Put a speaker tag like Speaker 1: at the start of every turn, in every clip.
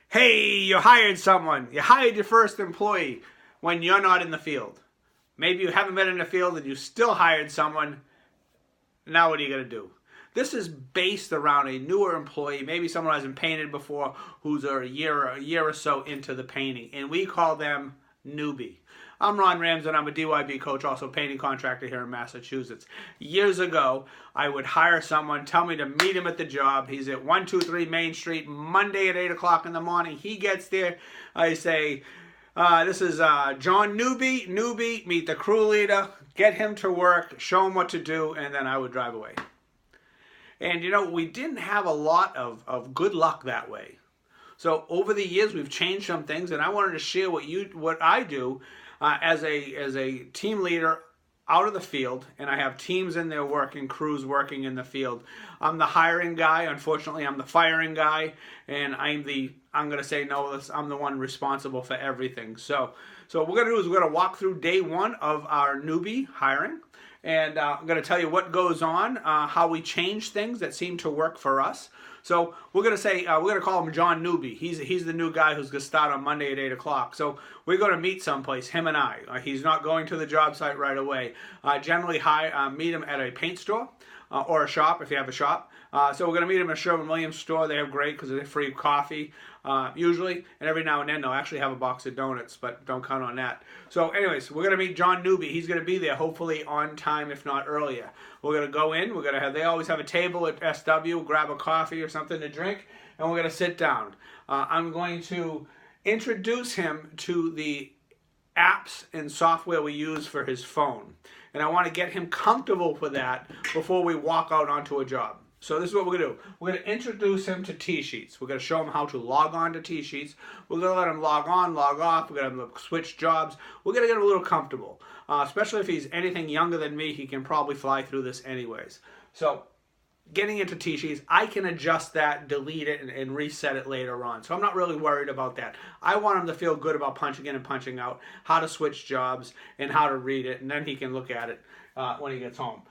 Speaker 1: Hey, you hired someone. You hired your first employee when you're not in the field. Maybe you haven't been in the field and you still hired someone. Now what are you going to do? This is based around a newer employee, maybe someone who hasn't painted before, who's a year or so into the painting, and we call them newbie. I'm Ron Ramsden. I'm a DYB coach, also painting contractor here in Massachusetts. Years ago, I would hire someone, tell me to meet him at the job. He's at 123 Main Street, Monday at 8 o'clock in the morning. He gets there. I say, this is John Newbie, meet the crew leader, get him to work, show him what to do, and then I would drive away. And you know, we didn't have a lot of good luck that way. So over the years, we've changed some things, and I wanted to share what I do as a team leader out of the field, and I have teams in there working, crews working in the field. I'm the hiring guy. Unfortunately, I'm the firing guy, and I'm going to say no, I'm the one responsible for everything. So what we're going to do is we're going to walk through day one of our newbie hiring. And I'm going to tell you what goes on, how we change things that seem to work for us. So we're going to call him John Newbie. He's the new guy who's going to start on Monday at 8 o'clock. So we're going to meet someplace, him and I. He's not going to the job site right away. Generally, meet him at a paint store or a shop if you have a shop. So we're going to meet him at a Sherwin-Williams store. They have great because they have free coffee usually. And every now and then they'll actually have a box of donuts, but don't count on that. So anyways, we're going to meet John Newbie. He's going to be there hopefully on time, if not earlier. We're going to go in. They always have a table at SW, grab a coffee or something to drink, and we're going to sit down. I'm going to introduce him to the apps and software we use for his phone. And I want to get him comfortable with that before we walk out onto a job. So this is what we're going to do. We're going to introduce him to T-Sheets. We're going to show him how to log on to T-Sheets. We're going to let him log on, log off. We're going to switch jobs. We're going to get him a little comfortable. Especially if he's anything younger than me, he can probably fly through this anyways. So getting into T-Sheets, I can adjust that, delete it, and reset it later on. So I'm not really worried about that. I want him to feel good about punching in and punching out, how to switch jobs, and how to read it, and then he can look at it when he gets home.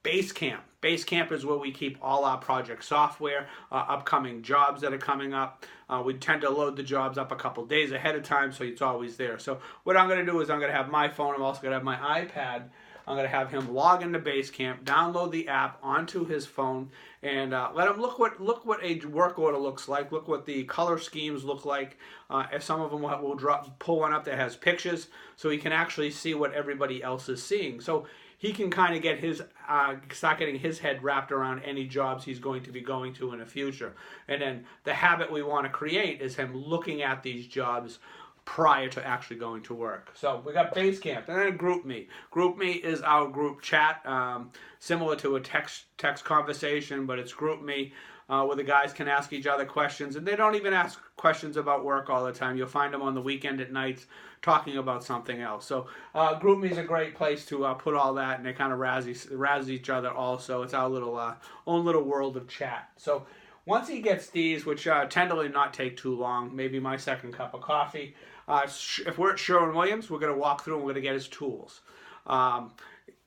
Speaker 1: Basecamp. Basecamp is where we keep all our project software, upcoming jobs that are coming up. We tend to load the jobs up a couple days ahead of time, so it's always there. So what I'm going to do is I'm going to have my phone. I'm also going to have my iPad. I'm going to have him log into Basecamp, download the app onto his phone, and let him look what a work order looks like. Look what the color schemes look like. If some of them will pull one up that has pictures, so he can actually see what everybody else is seeing. So he can kind of start getting his head wrapped around any jobs he's going to be going to in the future. And then the habit we want to create is him looking at these jobs prior to actually going to work. So we got Basecamp, and then GroupMe. GroupMe is our group chat, similar to a text conversation, but it's GroupMe, where the guys can ask each other questions, and they don't even ask questions about work all the time. You'll find them on the weekend at nights talking about something else. So GroupMe is a great place to put all that, and they kind of razz each other also. It's our little own little world of chat. So once he gets these, which tend to not take too long, maybe my second cup of coffee, if we're at Sherwin-Williams, we're going to walk through and we're going to get his tools.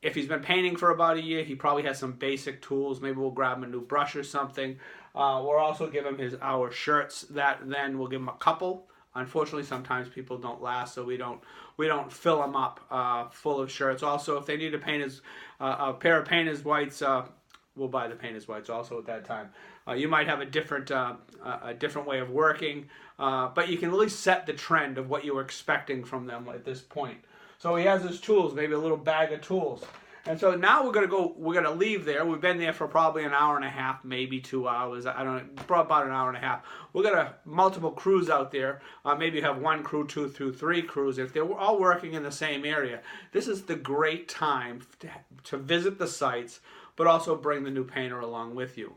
Speaker 1: If he's been painting for about a year, he probably has some basic tools. Maybe we'll grab him a new brush or something. We'll also give him our shirts. Then we'll give him a couple. Unfortunately, sometimes people don't last, so we don't fill them up full of shirts. Also, if they need to paint a pair of painter's whites, we'll buy the painter's whites also at that time. You might have a different way of working, but you can at least set the trend of what you were expecting from them at this point. So he has his tools, maybe a little bag of tools. And so now we're going to leave there. We've been there for probably an hour and a half, maybe 2 hours. I don't know, about an hour and a half. We're going to multiple crews out there. Maybe you have one crew, 2 through 3 crews. If they're all working in the same area, this is the great time to visit the sites, but also bring the new painter along with you.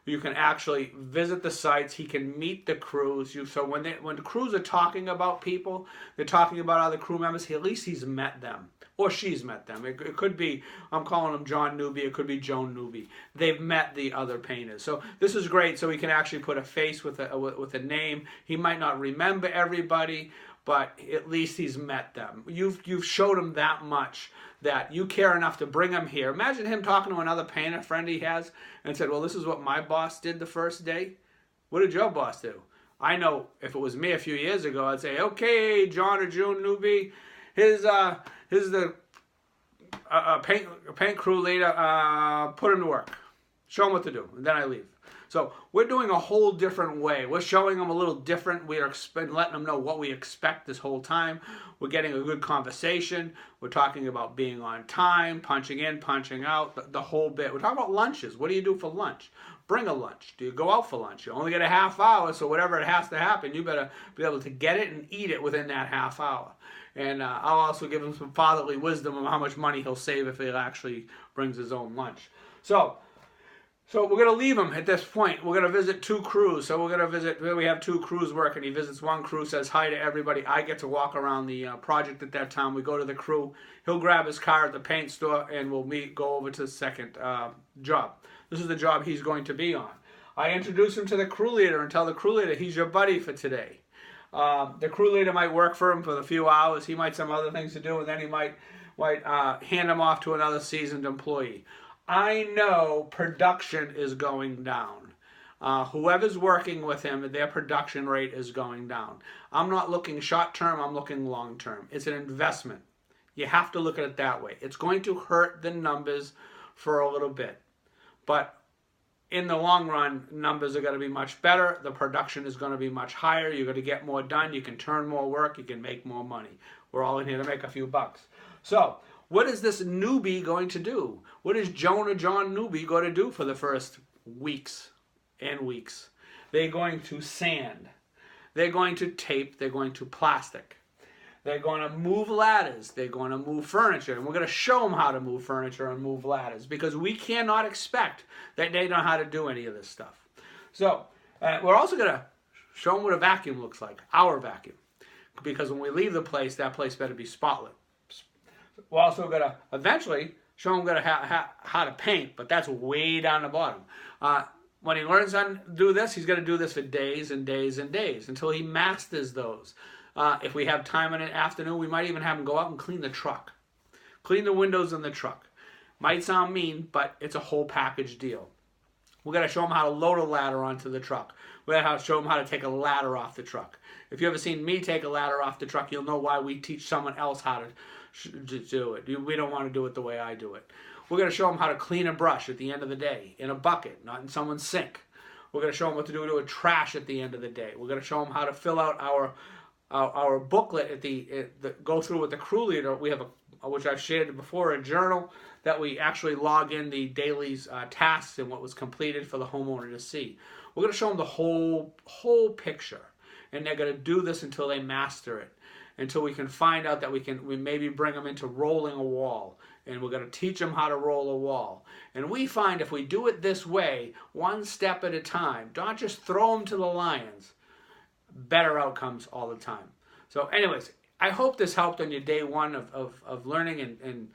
Speaker 1: You can actually visit the sites. He can meet the crews. So when the crews are talking about people, they're talking about other crew members. At least he's met them, or she's met them. It could be, I'm calling him John Newbie. It could be Joan Newbie. They've met the other painters. So this is great. So he can actually put a face with a name. He might not remember everybody, but at least he's met them. You've showed him that much that you care enough to bring him here. Imagine him talking to another painter friend he has and said, well, this is what my boss did the first day. What did your boss do? I know if it was me a few years ago, I'd say, okay, John or June newbie, here's the paint crew leader, put him to work. Show him what to do, and then I leave. So we're doing a whole different way. We're showing them a little different. We are letting them know what we expect this whole time. We're getting a good conversation. We're talking about being on time, punching in, punching out, the whole bit. We're talking about lunches. What do you do for lunch? Bring a lunch. Do you go out for lunch? You only get a half hour, so whatever it has to happen, you better be able to get it and eat it within that half hour. And I'll also give him some fatherly wisdom on how much money he'll save if he actually brings his own lunch. So we're going to leave him at this point. We're going to visit 2 crews. So we're going to visit, we have 2 crews working. He visits one crew, says hi to everybody. I get to walk around the project at that time. We go to the crew. He'll grab his car at the paint store, and we'll go over to the second job. This is the job he's going to be on. I introduce him to the crew leader and tell the crew leader he's your buddy for today. The crew leader might work for him for a few hours. He might have some other things to do, and then he might hand him off to another seasoned employee. I know production is going down. Whoever's working with him, their production rate is going down. I'm not looking short term, I'm looking long term. It's an investment. You have to look at it that way. It's going to hurt the numbers for a little bit. But in the long run, numbers are going to be much better. The production is going to be much higher. You're going to get more done. You can turn more work. You can make more money. We're all in here to make a few bucks. So what is this newbie going to do? What is Joan or John newbie going to do for the first weeks and weeks? They're going to sand. They're going to tape. They're going to plastic. They're going to move ladders. They're going to move furniture. And we're going to show them how to move furniture and move ladders, because we cannot expect that they know how to do any of this stuff. So we're also going to show them what a vacuum looks like, our vacuum. Because when we leave the place, that place better be spotless. We're also going to eventually show him how to paint, but that's way down the bottom. When he learns how to do this, he's going to do this for days and days and days until he masters those. If we have time in the afternoon, we might even have him go out and clean the truck. Clean the windows in the truck. Might sound mean, but it's a whole package deal. We're going to show him how to load a ladder onto the truck. We're going to show him how to take a ladder off the truck. If you've ever seen me take a ladder off the truck, you'll know why we teach someone else how to do it. We don't want to do it the way I do it. We're going to show him how to clean a brush at the end of the day in a bucket, not in someone's sink. We're going to show him what to do to a trash at the end of the day. We're going to show him how to fill out our booklet at go through with the crew leader. We have which I've shared before, a journal that we actually log in the daily tasks and what was completed for the homeowner to see. We're going to show them the whole picture, and they're going to do this until they master it, until we can find out that we maybe bring them into rolling a wall, and we're going to teach them how to roll a wall. And we find if we do it this way, one step at a time, don't just throw them to the lions, better outcomes all the time. So anyways, I hope this helped on your day one of learning and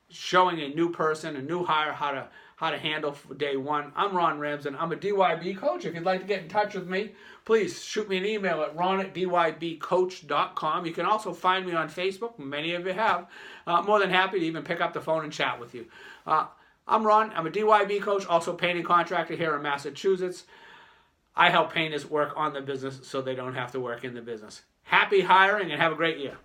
Speaker 1: showing a new person, a new hire, how to handle for day one. I'm Ron Ramsden. I'm a DYB coach. If you'd like to get in touch with me, please shoot me an email at ron@dybcoach.com. You can also find me on Facebook. Many of you have. More than happy to even pick up the phone and chat with you. I'm Ron. I'm a DYB coach, also painting contractor here in Massachusetts. I help painters work on the business so they don't have to work in the business. Happy hiring and have a great year.